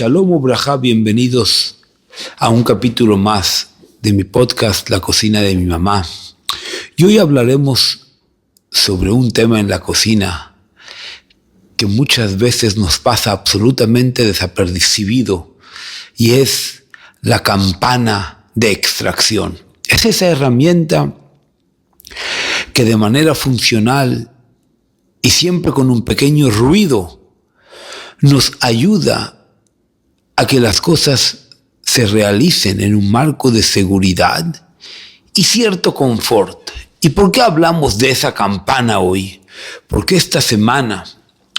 Shalom Ubraja, bienvenidos a un capítulo más de mi podcast La cocina de mi mamá. Y hoy hablaremos sobre un tema en la cocina que muchas veces nos pasa absolutamente desapercibido, y es la campana de extracción. Es esa herramienta que de manera funcional y siempre con un pequeño ruido nos ayuda a que las cosas se realicen en un marco de seguridad y cierto confort. ¿Y por qué hablamos de esa campana hoy? Porque esta semana,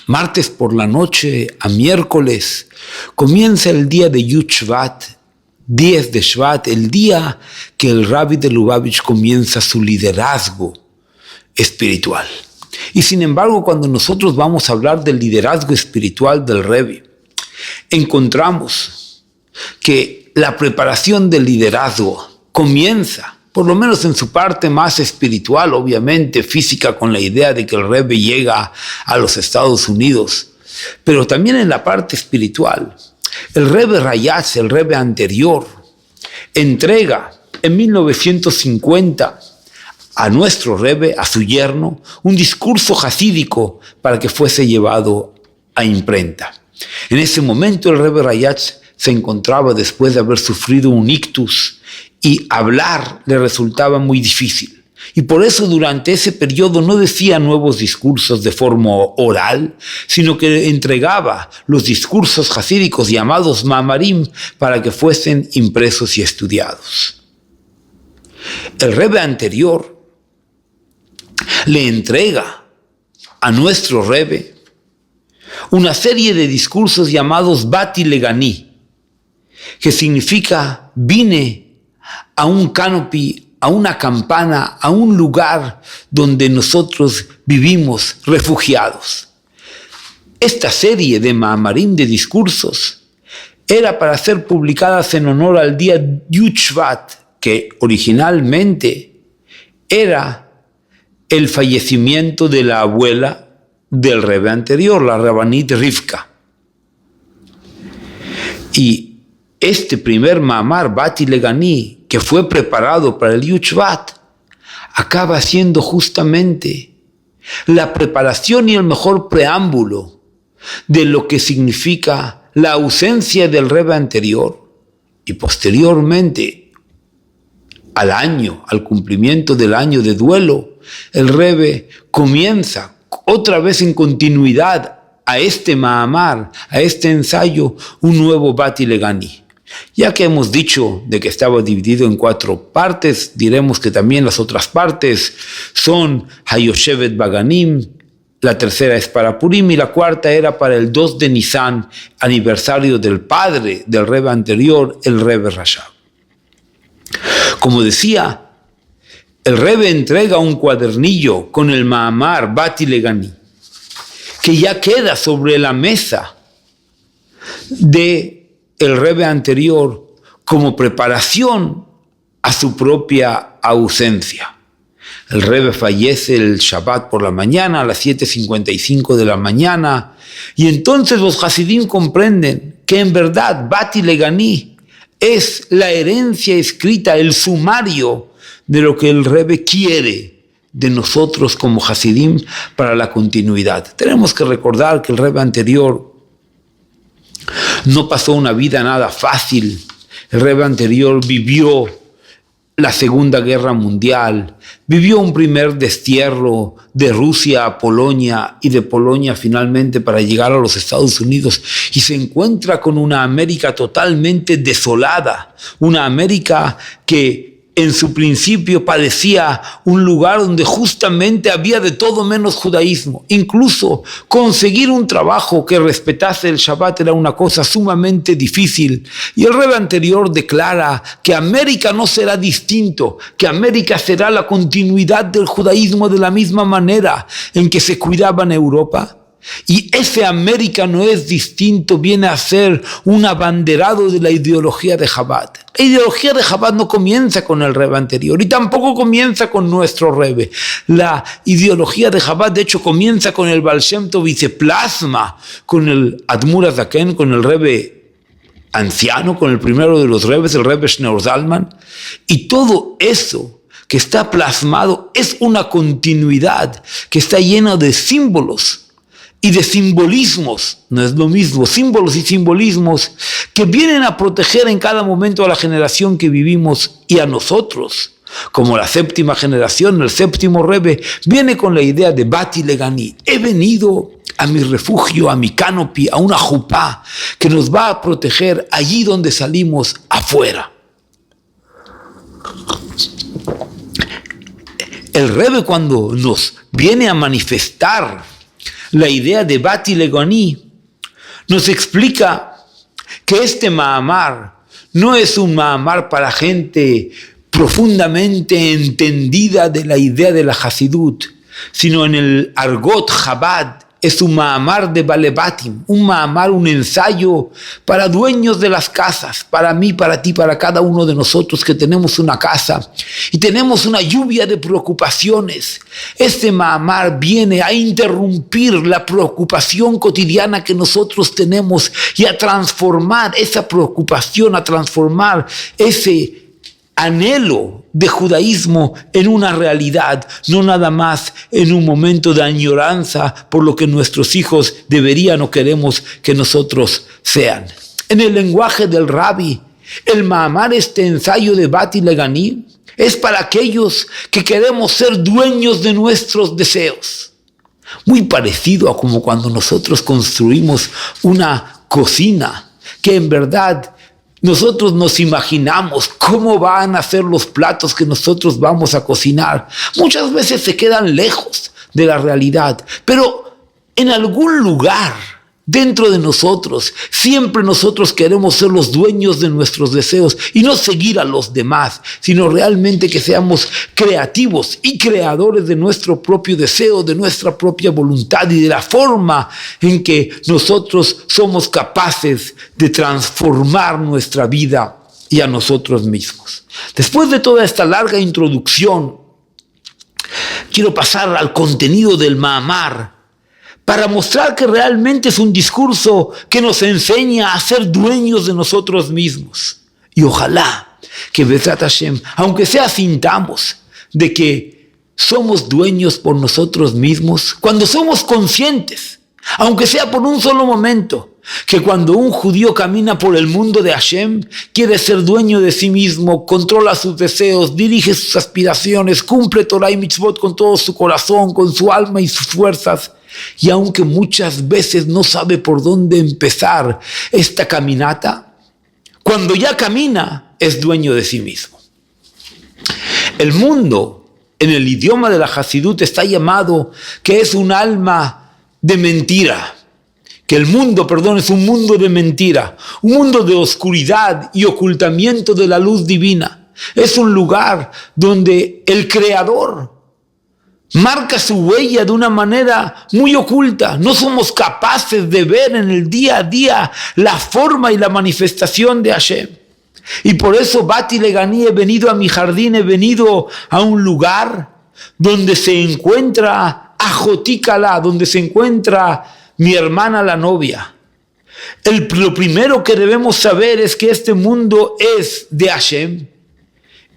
martes por la noche a miércoles, comienza el día de Yud Shvat, 10 de Shvat, el día que el Rabbi de Lubavitch comienza su liderazgo espiritual. Y sin embargo, cuando nosotros vamos a hablar del liderazgo espiritual del Rebbe, encontramos que la preparación del liderazgo comienza, por lo menos en su parte más espiritual, obviamente física, con la idea de que el Rebbe llega a los Estados Unidos, pero también en la parte espiritual. El Rebbe Rayatz, el Rebbe anterior, entrega en 1950 a nuestro Rebbe, a su yerno, un discurso jasídico para que fuese llevado a imprenta. En ese momento el Rebbe Rayatz se encontraba después de haber sufrido un ictus y hablar le resultaba muy difícil. Y por eso durante ese periodo no decía nuevos discursos de forma oral, sino que entregaba los discursos jasídicos llamados ma'amarim para que fuesen impresos y estudiados. El Rebbe anterior le entrega a nuestro Rebbe una serie de discursos llamados Bati Legani, que significa vine a un canopy, a una campana, a un lugar donde nosotros vivimos refugiados. Esta serie de ma'amarim, de discursos, era para ser publicadas en honor al día Yud Shvat, que originalmente era el fallecimiento de la abuela del Rebbe anterior, la Rabbanit Rivka. Y este primer ma'amar, Bati Legani, que fue preparado para el Yud Shvat, acaba siendo justamente la preparación y el mejor preámbulo de lo que significa la ausencia del Rebbe anterior, y posteriormente al cumplimiento del año de duelo, el Rebbe comienza otra vez en continuidad a este ma'amar, a este ensayo, un nuevo Bati Legani. Ya que hemos dicho de que estaba dividido en 4 partes, diremos que también las otras partes son Hayoshevet Baganim, la tercera es para Purim y la cuarta era para el 2 de Nisan, aniversario del padre del Rebbe anterior, el Rebbe Rashab. Como decía, el Rebbe entrega un cuadernillo con el ma'amar Bati Legani, que ya queda sobre la mesa de el Rebbe anterior como preparación a su propia ausencia. El Rebbe fallece el Shabbat por la mañana, a las 7:55 de la mañana, y entonces los Hasidim comprenden que en verdad Bati Legani es la herencia escrita, el sumario de lo que el Rebbe quiere de nosotros como Hasidim para la continuidad. Tenemos que recordar que el Rebbe anterior no pasó una vida nada fácil. El Rebbe anterior vivió la Segunda Guerra Mundial, vivió un primer destierro de Rusia a Polonia y de Polonia finalmente para llegar a los Estados Unidos, y se encuentra con una América totalmente desolada, una América que en su principio parecía un lugar donde justamente había de todo menos judaísmo. Incluso conseguir un trabajo que respetase el Shabbat era una cosa sumamente difícil. Y el Rebbe anterior declara que América no será distinto, que América será la continuidad del judaísmo de la misma manera en que se cuidaba en Europa. Y ese América no es distinto, viene a ser un abanderado de la ideología de Chabad. La ideología de Chabad no comienza con el Rebbe anterior y tampoco comienza con nuestro Rebbe. La ideología de Chabad, de hecho, comienza con el Baal Shem Tov y se plasma con el Admur HaZaken, con el Rebbe anciano, con el primero de los rebes, el Rebbe Shneur Zalman, y todo eso que está plasmado es una continuidad que está llena de símbolos y de simbolismos, no es lo mismo, símbolos y simbolismos que vienen a proteger en cada momento a la generación que vivimos y a nosotros. Como la séptima generación, el séptimo Rebbe, viene con la idea de Bati Legani. He venido a mi refugio, a mi canopy, a una jupá que nos va a proteger allí donde salimos afuera. El Rebbe, cuando nos viene a manifestar la idea de Bati Legani, nos explica que este Mahamar no es un Mahamar para gente profundamente entendida de la idea de la Hasidut, sino en el argot Chabad es un Mahamar de Balebatim, un Mahamar, un ensayo para dueños de las casas, para mí, para ti, para cada uno de nosotros que tenemos una casa y tenemos una lluvia de preocupaciones. Este Mahamar viene a interrumpir la preocupación cotidiana que nosotros tenemos y a transformar esa preocupación, a transformar ese anhelo de judaísmo en una realidad, no nada más en un momento de añoranza por lo que nuestros hijos deberían o queremos que nosotros sean. En el lenguaje del Rabbi, el Mahamar, este ensayo de Bati Legani, es para aquellos que queremos ser dueños de nuestros deseos. Muy parecido a como cuando nosotros construimos una cocina, que en verdad nosotros nos imaginamos cómo van a ser los platos que nosotros vamos a cocinar. Muchas veces se quedan lejos de la realidad, pero en algún lugar dentro de nosotros, siempre nosotros queremos ser los dueños de nuestros deseos y no seguir a los demás, sino realmente que seamos creativos y creadores de nuestro propio deseo, de nuestra propia voluntad y de la forma en que nosotros somos capaces de transformar nuestra vida y a nosotros mismos. Después de toda esta larga introducción, quiero pasar al contenido del Mahamar, para mostrar que realmente es un discurso que nos enseña a ser dueños de nosotros mismos. Y ojalá que Bezrat Hashem, aunque sea sintamos de que somos dueños por nosotros mismos, cuando somos conscientes, aunque sea por un solo momento, que cuando un judío camina por el mundo de Hashem, quiere ser dueño de sí mismo, controla sus deseos, dirige sus aspiraciones, cumple Torah y Mitzvot con todo su corazón, con su alma y sus fuerzas, y aunque muchas veces no sabe por dónde empezar esta caminata, cuando ya camina es dueño de sí mismo. El mundo, en el idioma de la Hasidut, está llamado que es un alma de mentira, que el mundo, es un mundo de mentira, un mundo de oscuridad y ocultamiento de la luz divina. Es un lugar donde el Creador marca su huella de una manera muy oculta. No somos capaces de ver en el día a día la forma y la manifestación de Hashem. Y por eso Bati Legani, he venido a mi jardín, he venido a un lugar donde se encuentra Ajotikala, donde se encuentra mi hermana la novia. Lo primero que debemos saber es que este mundo es de Hashem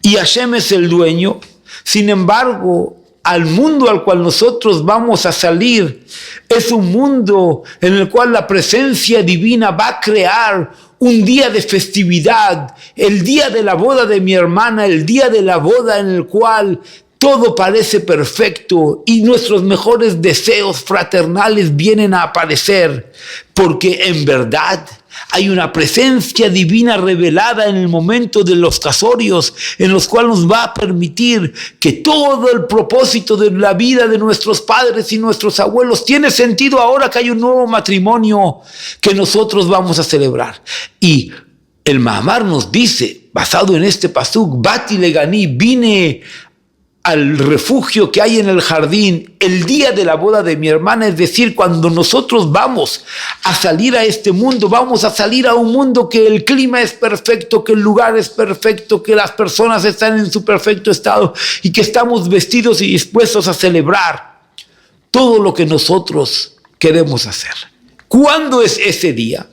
y Hashem es el dueño. Sin embargo, al mundo al cual nosotros vamos a salir es un mundo en el cual la presencia divina va a crear un día de festividad, el día de la boda de mi hermana, el día de la boda en el cual todo parece perfecto y nuestros mejores deseos fraternales vienen a aparecer, porque en verdad hay una presencia divina revelada en el momento de los casorios, en los cuales nos va a permitir que todo el propósito de la vida de nuestros padres y nuestros abuelos tiene sentido ahora que hay un nuevo matrimonio que nosotros vamos a celebrar. Y el Mahamar nos dice, basado en este pasuk, Bati Legani, vine al refugio que hay en el jardín el día de la boda de mi hermana, es decir, cuando nosotros vamos a salir a este mundo, vamos a salir a un mundo que el clima es perfecto, que el lugar es perfecto, que las personas están en su perfecto estado y que estamos vestidos y dispuestos a celebrar todo lo que nosotros queremos hacer. ¿Cuándo es ese día?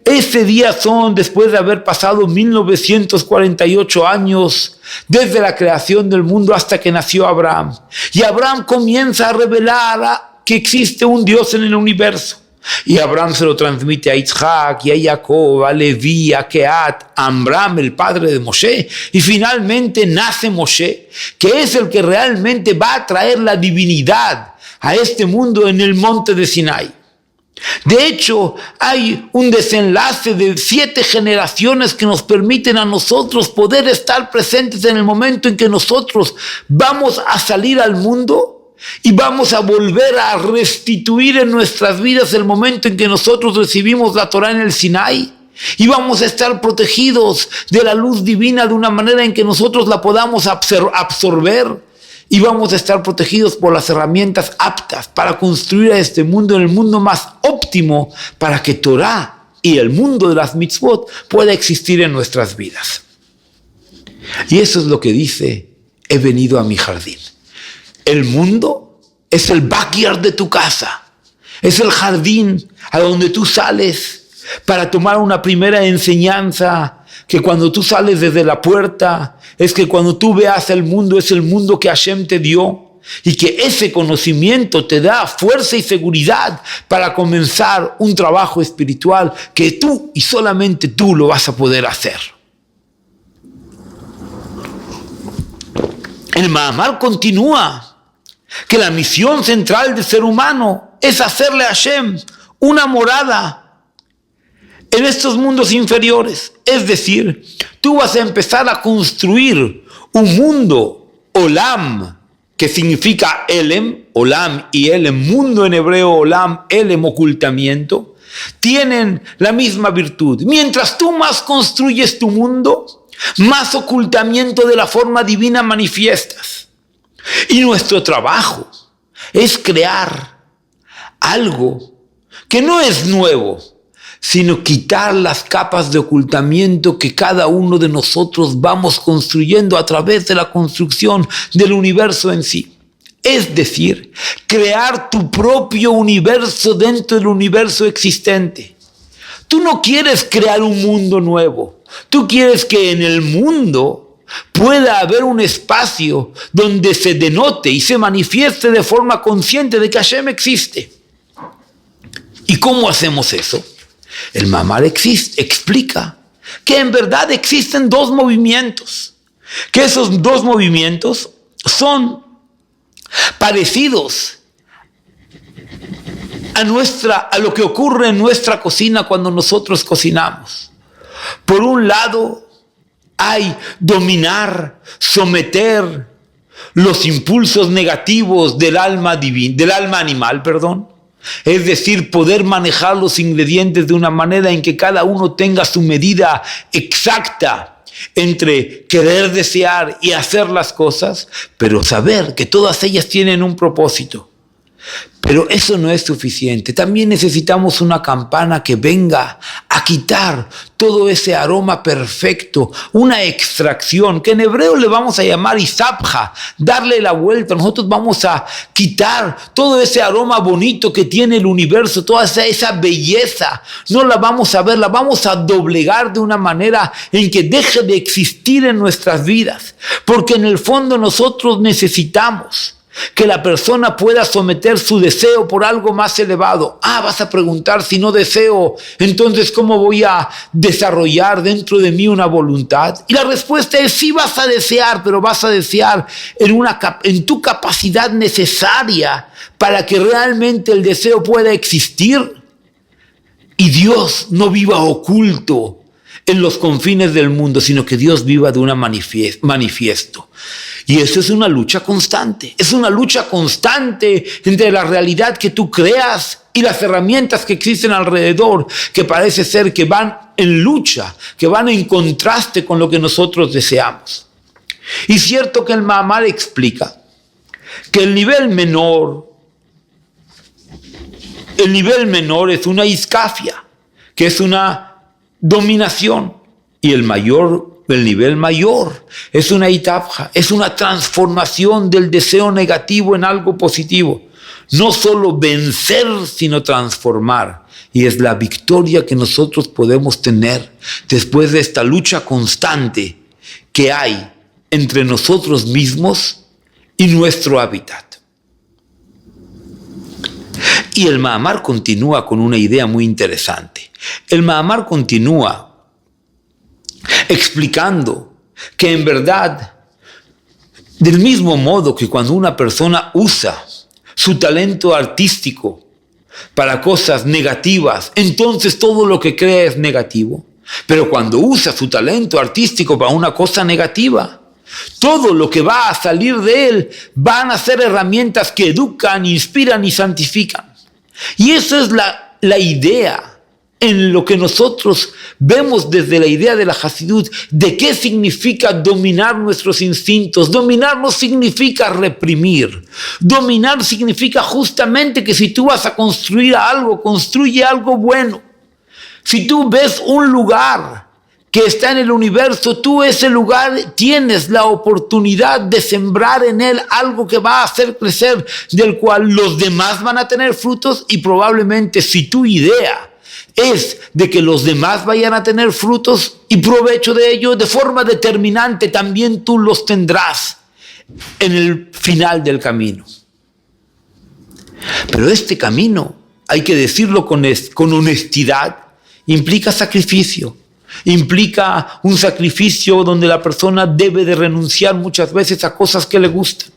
Ese día son después de haber pasado 1948 años desde la creación del mundo hasta que nació Abraham. Y Abraham comienza a revelar que existe un Dios en el universo. Y Abraham se lo transmite a Isaac y a Jacob, a Leví, a Keat, a Amram, el padre de Moshe. Y finalmente nace Moshe, que es el que realmente va a traer la divinidad a este mundo en el monte de Sinai. De hecho, hay un desenlace de 7 generaciones que nos permiten a nosotros poder estar presentes en el momento en que nosotros vamos a salir al mundo y vamos a volver a restituir en nuestras vidas el momento en que nosotros recibimos la Torá en el Sinai. Y vamos a estar protegidos de la luz divina de una manera en que nosotros la podamos absorber. Y vamos a estar protegidos por las herramientas aptas para construir a este mundo en el mundo más óptimo para que Torá y el mundo de las mitzvot pueda existir en nuestras vidas. Y eso es lo que dice, he venido a mi jardín. El mundo es el backyard de tu casa. Es el jardín a donde tú sales para tomar una primera enseñanza, que cuando tú sales desde la puerta, es que cuando tú veas el mundo, es el mundo que Hashem te dio, y que ese conocimiento te da fuerza y seguridad para comenzar un trabajo espiritual que tú y solamente tú lo vas a poder hacer. El Mahamar continúa que la misión central del ser humano es hacerle a Hashem una morada en estos mundos inferiores. Es decir, tú vas a empezar a construir un mundo, Olam, que significa Elem, Olam y Elem, mundo en hebreo, Olam, Elem, ocultamiento, tienen la misma virtud. Mientras tú más construyes tu mundo, más ocultamiento de la forma divina manifiestas. Y nuestro trabajo es crear algo que no es nuevo, sino quitar las capas de ocultamiento que cada uno de nosotros vamos construyendo a través de la construcción del universo en sí. Es decir, crear tu propio universo dentro del universo existente. Tú no quieres crear un mundo nuevo. Tú quieres que en el mundo pueda haber un espacio donde se denote y se manifieste de forma consciente de que Hashem existe. ¿Y cómo hacemos eso? El Mahamar explica que en verdad existen 2 movimientos, que esos 2 movimientos son parecidos a lo que ocurre en nuestra cocina cuando nosotros cocinamos. Por un lado, hay dominar, someter los impulsos negativos del alma animal, Es decir, poder manejar los ingredientes de una manera en que cada uno tenga su medida exacta entre querer desear y hacer las cosas, pero saber que todas ellas tienen un propósito. Pero eso no es suficiente. También necesitamos una campana que venga a quitar todo ese aroma perfecto, una extracción, que en hebreo le vamos a llamar isabja, darle la vuelta. Nosotros vamos a quitar todo ese aroma bonito que tiene el universo, toda esa belleza. No la vamos a ver, la vamos a doblegar de una manera en que deje de existir en nuestras vidas. Porque en el fondo nosotros necesitamos que la persona pueda someter su deseo por algo más elevado. Vas a preguntar, si no deseo, entonces ¿cómo voy a desarrollar dentro de mí una voluntad? Y la respuesta es sí vas a desear, pero vas a desear en tu capacidad necesaria para que realmente el deseo pueda existir y Dios no viva oculto en los confines del mundo, sino que Dios viva de una manifiesto. Y eso es una lucha constante. Es una lucha constante entre la realidad que tú creas y las herramientas que existen alrededor, que parece ser que van en lucha, que van en contraste con lo que nosotros deseamos. Y cierto que el Mahamar explica que el nivel menor es una iscafia, que es una dominación, y el nivel mayor es una itapja, es una transformación del deseo negativo en algo positivo. no solo vencer, sino transformar. Y es la victoria que nosotros podemos tener después de esta lucha constante que hay entre nosotros mismos y nuestro hábitat. Y el Mahamar continúa con una idea muy interesante. El Mahamar continúa explicando que en verdad, del mismo modo que cuando una persona usa su talento artístico para cosas negativas, entonces todo lo que crea es negativo. Pero cuando usa su talento artístico para una cosa negativa, todo lo que va a salir de él van a ser herramientas que educan, inspiran y santifican. Y esa es la idea en lo que nosotros vemos desde la idea de la Hasidut, de qué significa dominar nuestros instintos. Dominar no significa reprimir. Dominar significa justamente que si tú vas a construir algo, construye algo bueno. Si tú ves un lugar que está en el universo, tú ese lugar tienes la oportunidad de sembrar en él algo que va a hacer crecer, del cual los demás van a tener frutos, y probablemente si tu idea es de que los demás vayan a tener frutos y provecho de ello, de forma determinante también tú los tendrás en el final del camino. Pero este camino, hay que decirlo con honestidad, implica sacrificio. Implica un sacrificio donde la persona debe de renunciar muchas veces a cosas que le gustan.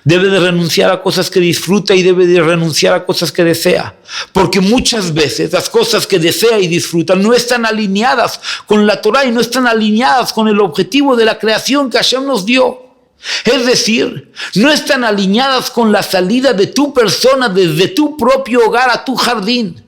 Debe de renunciar a cosas que disfruta y debe de renunciar a cosas que desea. Porque muchas veces las cosas que desea y disfruta no están alineadas con la Torah y no están alineadas con el objetivo de la creación que Hashem nos dio. Es decir, no están alineadas con la salida de tu persona desde tu propio hogar a tu jardín.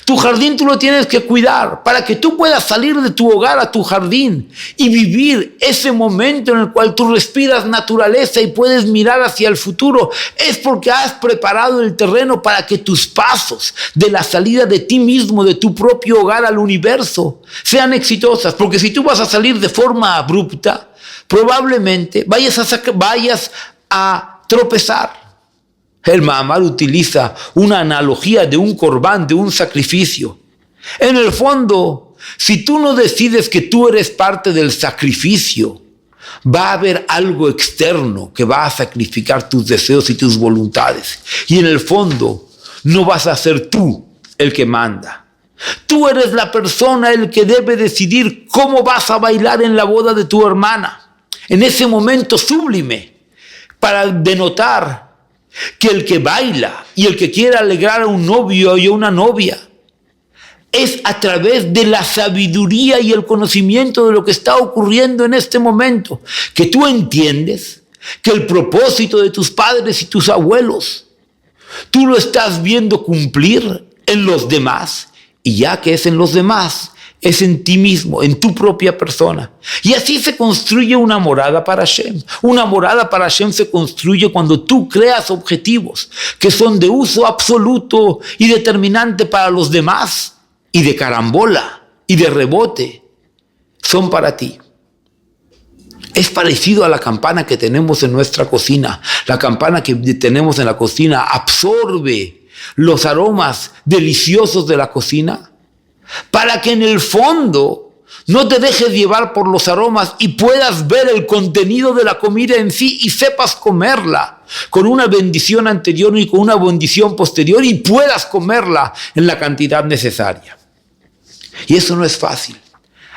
Tu jardín tú lo tienes que cuidar para que tú puedas salir de tu hogar a tu jardín y vivir ese momento en el cual tú respiras naturaleza y puedes mirar hacia el futuro. Es porque has preparado el terreno para que tus pasos de la salida de ti mismo, de tu propio hogar al universo, sean exitosas. Porque si tú vas a salir de forma abrupta, probablemente vayas a tropezar. El Mahamar utiliza una analogía de un corbán, de un sacrificio. En el fondo, si tú no decides que tú eres parte del sacrificio, va a haber algo externo que va a sacrificar tus deseos y tus voluntades. Y en el fondo, no vas a ser tú el que manda. Tú eres la persona el que debe decidir cómo vas a bailar en la boda de tu hermana. En ese momento sublime, para denotar que el que baila y el que quiere alegrar a un novio y a una novia es a través de la sabiduría y el conocimiento de lo que está ocurriendo en este momento, que tú entiendes que el propósito de tus padres y tus abuelos tú lo estás viendo cumplir en los demás, y ya que es en los demás, es en ti mismo, en tu propia persona. Y así se construye una morada para Hashem. Una morada para Hashem se construye cuando tú creas objetivos que son de uso absoluto y determinante para los demás, y de carambola y de rebote son para ti. Es parecido a la campana que tenemos en nuestra cocina. La campana que tenemos en la cocina absorbe los aromas deliciosos de la cocina, para que en el fondo no te dejes llevar por los aromas y puedas ver el contenido de la comida en sí y sepas comerla con una bendición anterior y con una bendición posterior, y puedas comerla en la cantidad necesaria. Y eso no es fácil.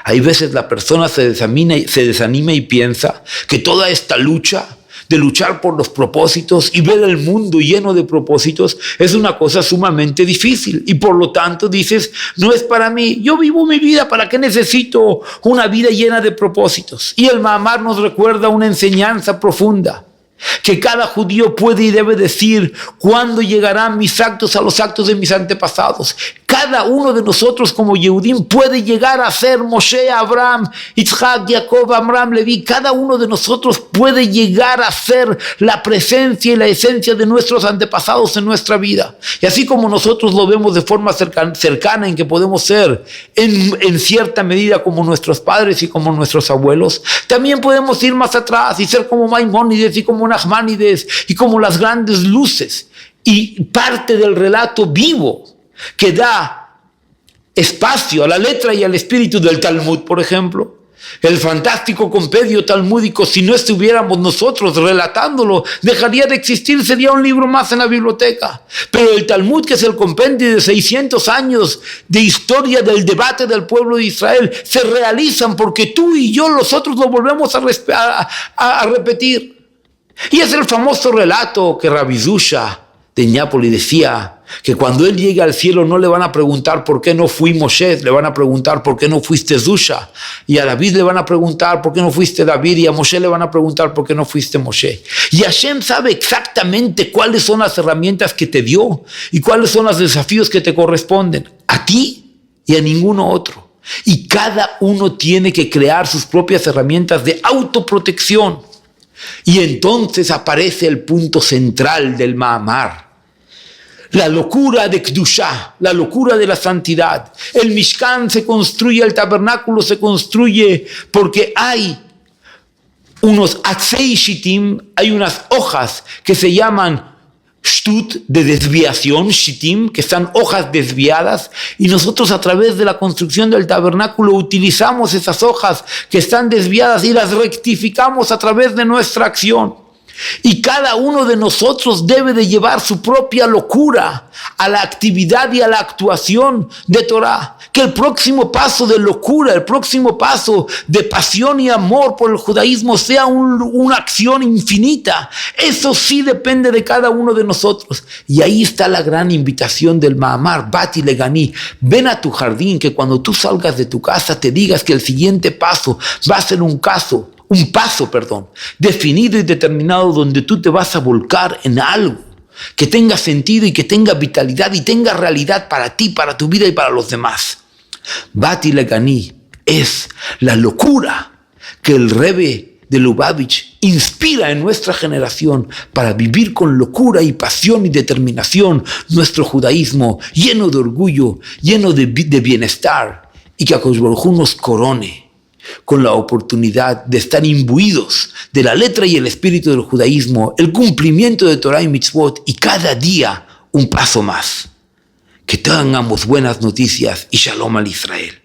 Hay veces la persona se desanima y piensa que toda esta lucha de luchar por los propósitos y ver el mundo lleno de propósitos es una cosa sumamente difícil, y por lo tanto dices, no es para mí, yo vivo mi vida, ¿para qué necesito una vida llena de propósitos? Y el Mahamar nos recuerda una enseñanza profunda, que cada judío puede y debe decir: ¿cuándo llegarán mis actos a los actos de mis antepasados? Cada uno de nosotros como Yehudim puede llegar a ser Moshe, Abraham, Yitzhak, Jacob, Amram, Leví. Cada uno de nosotros puede llegar a ser la presencia y la esencia de nuestros antepasados en nuestra vida. Y así como nosotros lo vemos de forma cercana en que podemos ser en cierta medida como nuestros padres y como nuestros abuelos, también podemos ir más atrás y ser como Maimónides y como Nachmanides y como las grandes luces y parte del relato vivo que da espacio a la letra y al espíritu del Talmud, por ejemplo. El fantástico compendio talmúdico, si no estuviéramos nosotros relatándolo, dejaría de existir, sería un libro más en la biblioteca. Pero el Talmud, que es el compendio de 600 años de historia del debate del pueblo de Israel, se realizan porque tú y yo, nosotros lo volvemos a repetir. Y es el famoso relato que Rabbi Zusha de Neápolis decía que cuando él llegue al cielo no le van a preguntar por qué no fui Moshe, le van a preguntar por qué no fuiste Zusha, y a David le van a preguntar por qué no fuiste David, y a Moshe le van a preguntar por qué no fuiste Moshe. Y Hashem sabe exactamente cuáles son las herramientas que te dio y cuáles son los desafíos que te corresponden a ti y a ninguno otro. Y cada uno tiene que crear sus propias herramientas de autoprotección. Y entonces aparece el punto central del Mahamar. La locura de Kedushá, la locura de la santidad. El Mishkan se construye, el tabernáculo se construye porque hay unos atzei shitim, hay unas hojas que se llaman shtut, de desviación, shitim, que están hojas desviadas, y nosotros a través de la construcción del tabernáculo utilizamos esas hojas que están desviadas y las rectificamos a través de nuestra acción. Y cada uno de nosotros debe de llevar su propia locura a la actividad y a la actuación de Torah. Que el próximo paso de locura, el próximo paso de pasión y amor por el judaísmo sea una acción infinita. Eso sí depende de cada uno de nosotros. Y ahí está la gran invitación del Mahamar, Bati Legani. Ven a tu jardín, que cuando tú salgas de tu casa te digas que el siguiente paso va a ser un paso definido y determinado, donde tú te vas a volcar en algo que tenga sentido y que tenga vitalidad y tenga realidad para ti, para tu vida y para los demás. Bati Legani es la locura que el Rebbe de Lubavitch inspira en nuestra generación para vivir con locura y pasión y determinación nuestro judaísmo lleno de orgullo, lleno de bienestar, y que Akadosh Baruj Hu nos corone con la oportunidad de estar imbuidos de la letra y el espíritu del judaísmo, el cumplimiento de Torah y Mitzvot, y cada día un paso más. Que tengamos buenas noticias y Shalom al Israel.